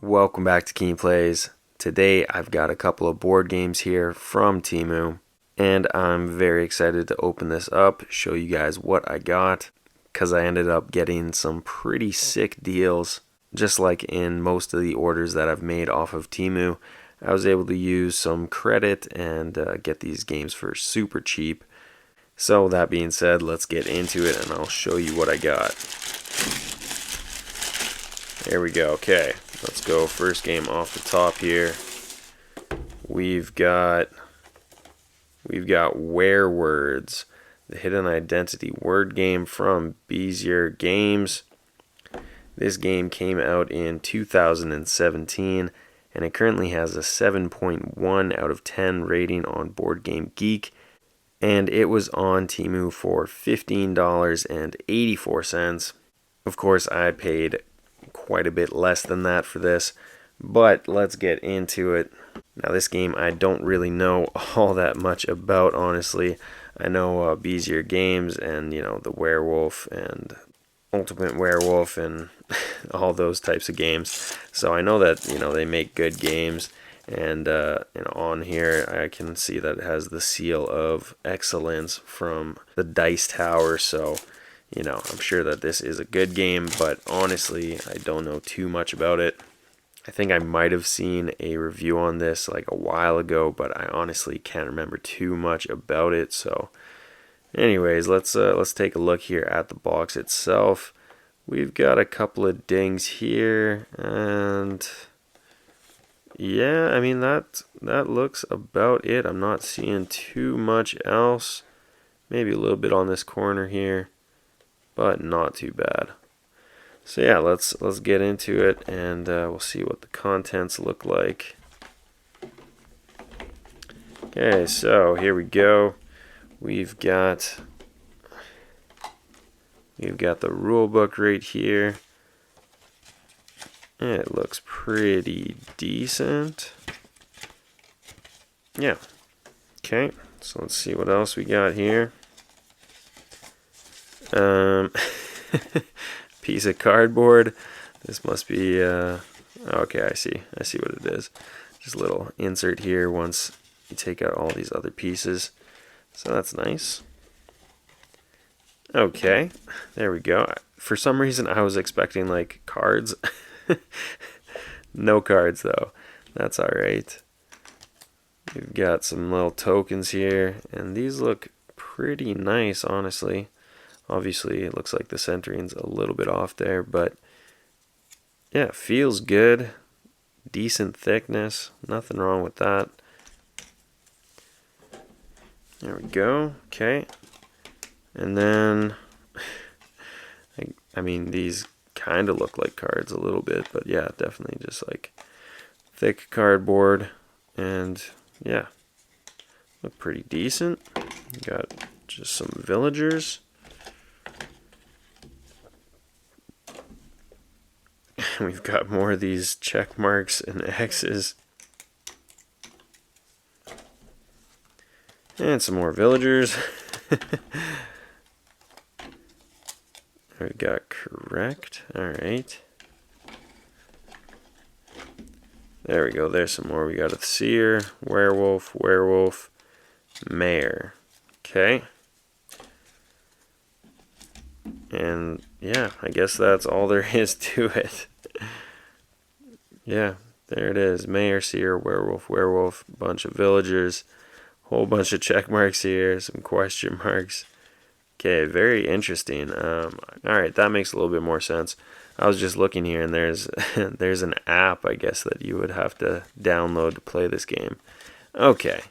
Welcome back to Keen Plays. Today I've got a couple of board games here from Temu, and I'm very excited to open this up, show you guys what I got, because I ended up getting some pretty sick deals. Just like in most of the orders that I've made off of Temu, I was able to use some credit and get these games for super cheap. So that being said, let's get into it and I'll show you what I got. There we go. Okay, let's go. First game off the top here. We've got Werewords, the hidden identity word game from Bezier Games. This game came out in 2017 and it currently has a 7.1 out of 10 rating on Board Game Geek, and it was on Temu for $15.84. Of course, I paid quite a bit less than that for this, but let's get into it. Now, this game I don't really know all that much about, honestly. I know Bezier Games and, the Werewolf and Ultimate Werewolf and all those types of games. So I know that, they make good games, and on here I can see that it has the seal of excellence from the Dice Tower. So I'm sure that this is a good game, but honestly, I don't know too much about it. I think I might have seen a review on this like a while ago, but I honestly can't remember too much about it. So anyways, let's take a look here at the box itself. We've got a couple of dings here, and yeah, I mean that looks about it. I'm not seeing too much else. Maybe a little bit on this corner here, but not too bad. So yeah, let's get into it, and we'll see what the contents look like. Okay, so here we go. We've got the rule book right here. And it looks pretty decent. Yeah. Okay, so let's see what else we got here. Piece of cardboard. This must be okay, I see what it is. Just a little insert here once you take out all these other pieces. So that's nice. Okay, there we go. For some reason I was expecting like cards. No cards though. That's alright. We've got some little tokens here, and these look pretty nice, honestly. Obviously, it looks like the centering's a little bit off there, but yeah, feels good. Decent thickness. Nothing wrong with that. There we go. Okay. And then, I mean, these kind of look like cards a little bit, but yeah, definitely just like thick cardboard, and yeah, look pretty decent. Got just some villagers. We've got more of these check marks and X's. And some more villagers. We got correct. Alright. There we go. There's some more. We got a seer, werewolf, mayor. Okay. And yeah, I guess that's all there is to it. Yeah, there it is. Mayor, seer, werewolf, bunch of villagers, whole bunch of check marks here, some question marks. Okay, very interesting. Alright, that makes a little bit more sense. I was just looking here, and there's there's an app, I guess, that you would have to download to play this game. Okay,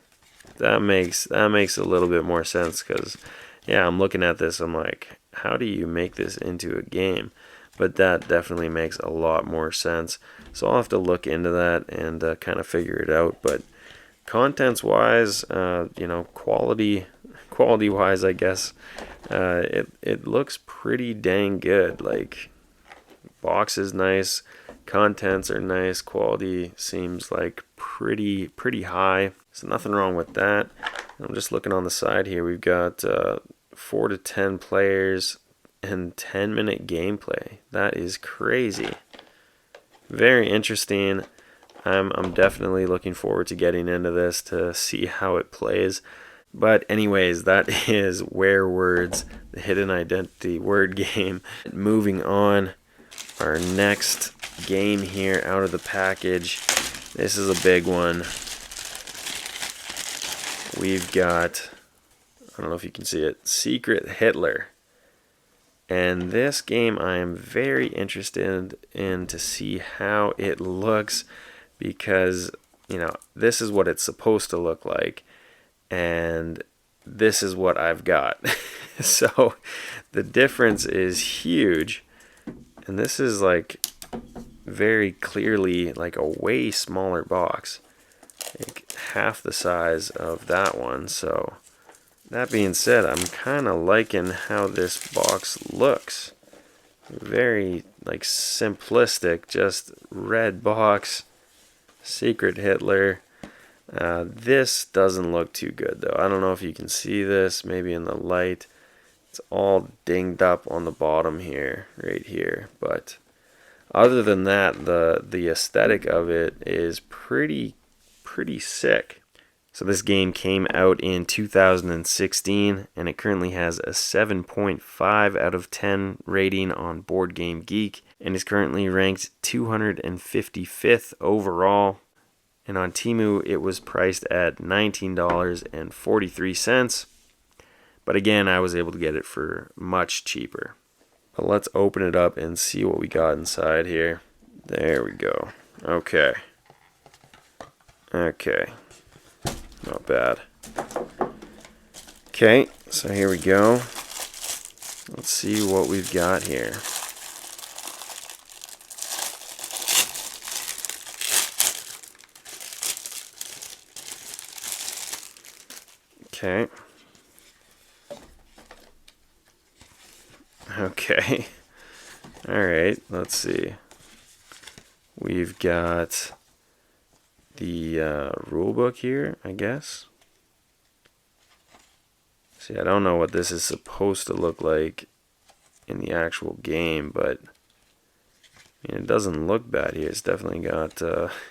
that makes a little bit more sense, because yeah, I'm looking at this, I'm like, how do you make this into a game? But that definitely makes a lot more sense. So I'll have to look into that and kind of figure it out. But contents-wise, quality-wise, I guess, it looks pretty dang good. Like, box is nice, contents are nice, quality seems like pretty high. So nothing wrong with that. I'm just looking on the side here. We've got 4 to 10 players and 10-minute gameplay. That is crazy. very interesting. I'm definitely looking forward to getting into this to see how it plays. But anyways, that is Werewords, the hidden identity word game. Moving on, our next game here out of the package. This is a big one. We've got, I don't know if you can see it, Secret Hitler. And this game I am very interested in to see how it looks, because, you know, this is what it's supposed to look like, and this is what I've got. So the difference is huge, and this is like very clearly like a way smaller box, like half the size of that one. So that being said, I'm kind of liking how this box looks. Very like simplistic, just red box, Secret Hitler. This doesn't look too good though. I don't know if you can see this, maybe in the light. It's all dinged up on the bottom here, right here. But other than that, the aesthetic of it is pretty sick. So this game came out in 2016, and it currently has a 7.5 out of 10 rating on Board Game Geek, and is currently ranked 255th overall. And on Temu, it was priced at $19.43. But again, I was able to get it for much cheaper. But let's open it up and see what we got inside here. There we go. Okay. Not bad. Okay, so here we go. Let's see what we've got here. Okay. Okay. Alright, let's see. We've got the rule book here, I guess. See, I don't know what this is supposed to look like in the actual game, but I mean, it doesn't look bad here. It's definitely got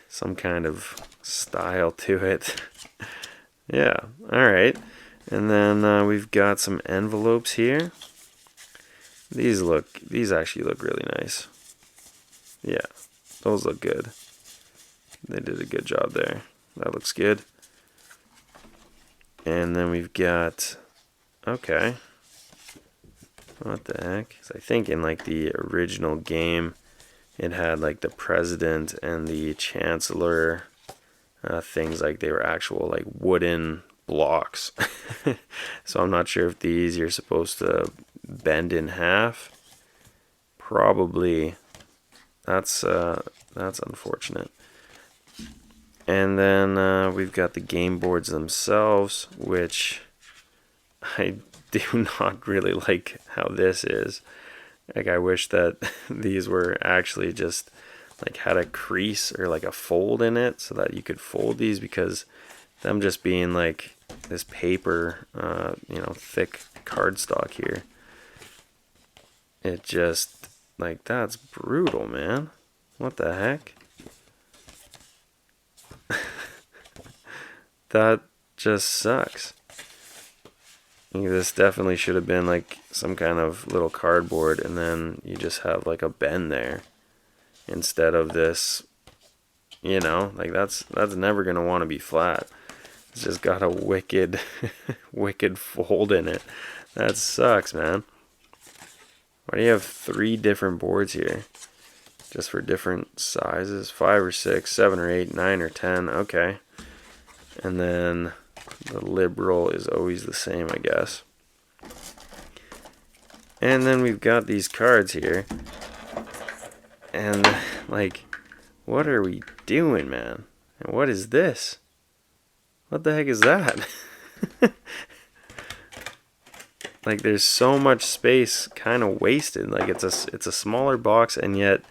some kind of style to it. Yeah, alright. And then we've got some envelopes here. These actually look really nice. Yeah, those look good. They did a good job there. That looks good. And then we've got, okay, what the heck? So I think in like the original game, it had like the president and the chancellor, things like they were actual like wooden blocks. So I'm not sure if these you're supposed to bend in half. Probably. That's unfortunate. And then we've got the game boards themselves, which I do not really like how this is. Like, I wish that these were actually just like had a crease or like a fold in it so that you could fold these, because them just being like this paper, thick cardstock here, it just, like, that's brutal, man. What the heck? That just sucks. This definitely should have been like some kind of little cardboard, and then you just have like a bend there instead of this, like that's never gonna want to be flat. It's just got a wicked wicked fold in it. That sucks, man. Why do you have 3 different boards here? Just for different sizes? 5 or 6, 7 or 8, 9 or 10. Okay. And then the liberal is always the same, I guess. And then we've got these cards here. And, like, what are we doing, man? And what is this? What the heck is that? Like, there's so much space kind of wasted. Like, it's a smaller box, and yet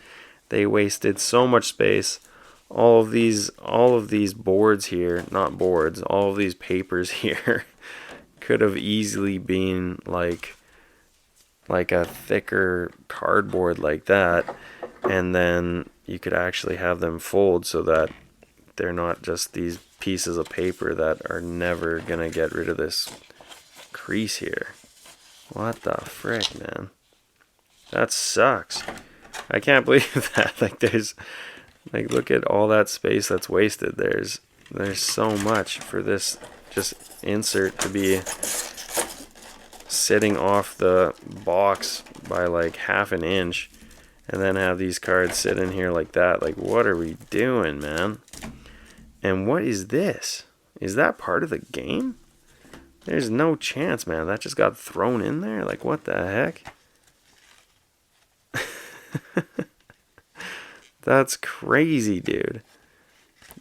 they wasted so much space. All of these boards here, not boards, all of these papers here could have easily been like a thicker cardboard like that, and then you could actually have them fold so that they're not just these pieces of paper that are never gonna get rid of this crease here. What the frick, man? That sucks. I can't believe that. Like, there's, like, look at all that space that's wasted. There's so much for this just insert to be sitting off the box by like half an inch, and then have these cards sit in here like that. Like, what are we doing, man? And what is this? Is that part of the game? There's no chance, man. That just got thrown in there? Like, what the heck? That's crazy, dude.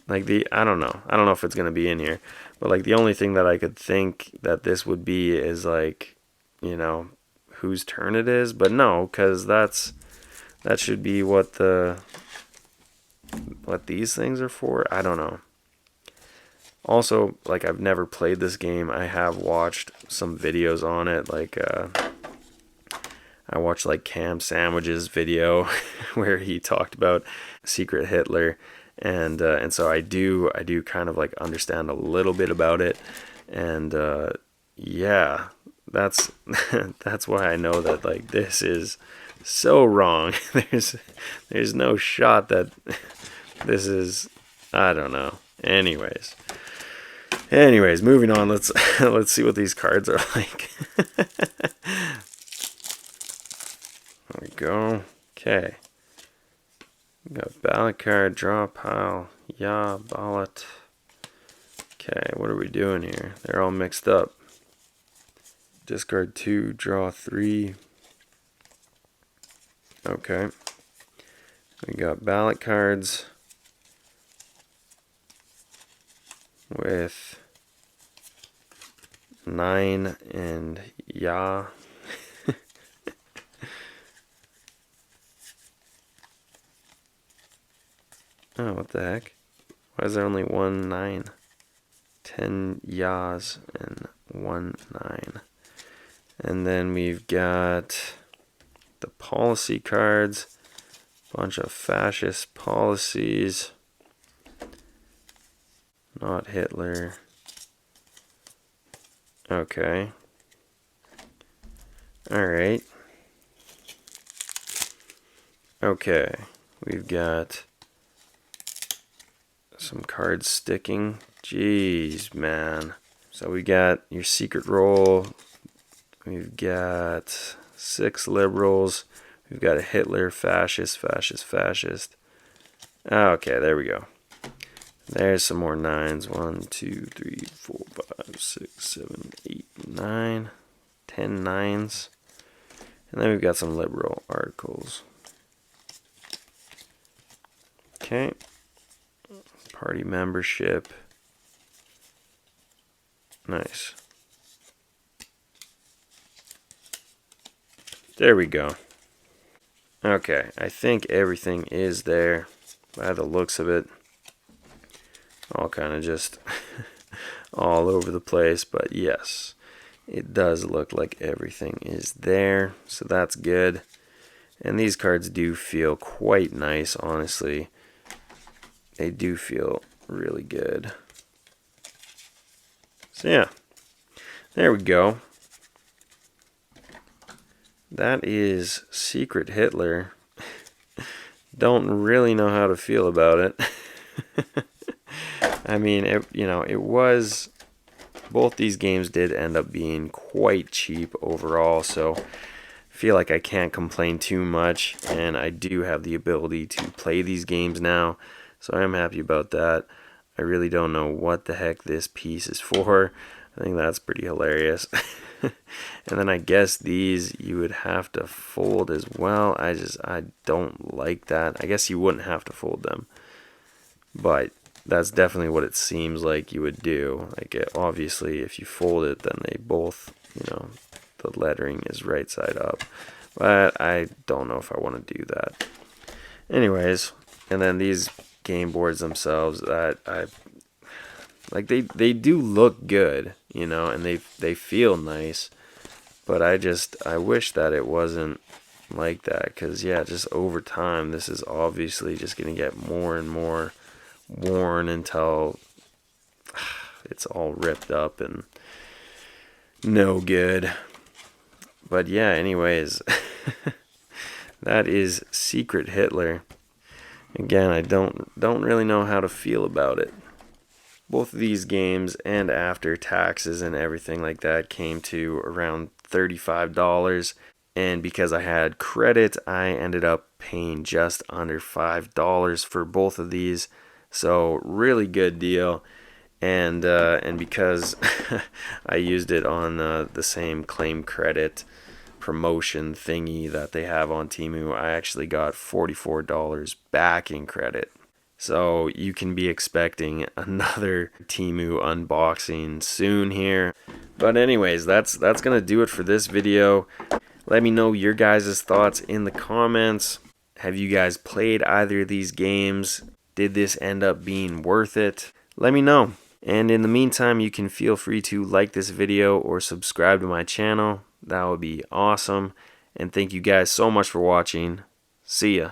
Like, I don't know. I don't know if it's going to be in here. But, like, the only thing that I could think that this would be is, like, you know, whose turn it is. But no, because that should be what these things are for. I don't know. Also, like, I've never played this game. I have watched some videos on it. Like, I watched, like, Cam Sandwich's video where he talked about Secret Hitler. And so I do kind of, like, understand a little bit about it. And, yeah, that's why I know that, like, this is so wrong. There's no shot that this is, I don't know. Anyways, moving on. Let's see what these cards are like. There we go. Okay. We got ballot card, draw pile, yeah, ballot. Okay, what are we doing here? They're all mixed up. Discard 2, draw 3. Okay. We got ballot cards with 9 and yeah. Oh, what the heck? Why is there only 1 9? 10 yas and 1 9. And then we've got the policy cards. Bunch of fascist policies. Not Hitler. Okay. Alright. Okay. We've got some cards sticking. Jeez, man. So we got your secret roll. We've got 6 liberals. We've got a Hitler, fascist. Okay, there we go. There's some more 9s. 1, 2, 3, 4, 5, 6, 7, 8, 9. 10 9s. And then we've got some liberal articles. Okay. Party membership. Nice. There we go. Okay, I think everything is there by the looks of it. All kind of just all over the place, but yes, it does look like everything is there, so that's good. And these cards do feel quite nice, honestly. They do feel really good. So yeah, there we go. That is Secret Hitler. Don't really know how to feel about it. I mean, it was, both these games did end up being quite cheap overall, so I feel like I can't complain too much, and I do have the ability to play these games now, so I'm happy about that. I really don't know what the heck this piece is for. I think that's pretty hilarious. And then I guess these you would have to fold as well. I don't like that. I guess you wouldn't have to fold them, but that's definitely what it seems like you would do. Like, obviously, if you fold it, then they both, the lettering is right side up. But I don't know if I want to do that. Anyways, and then these game boards themselves, that they do look good, and they feel nice. But I wish that it wasn't like that, because yeah, just over time this is obviously just going to get more and more worn until it's all ripped up and no good. But yeah, anyways, that is Secret Hitler. Again, I don't really know how to feel about it. Both of these games, and after taxes and everything like that, came to around $35. And because I had credit, I ended up paying just under $5 for both of these. So really good deal. And because I used it on the same claim credit promotion thingy that they have on Temu, I actually got $44 back in credit. So you can be expecting another Temu unboxing soon here. But anyways, that's gonna do it for this video. Let me know your guys' thoughts in the comments. Have you guys played either of these games? Did this end up being worth it? Let me know. And in the meantime, you can feel free to like this video or subscribe to my channel. That would be awesome. And thank you guys so much for watching. See ya.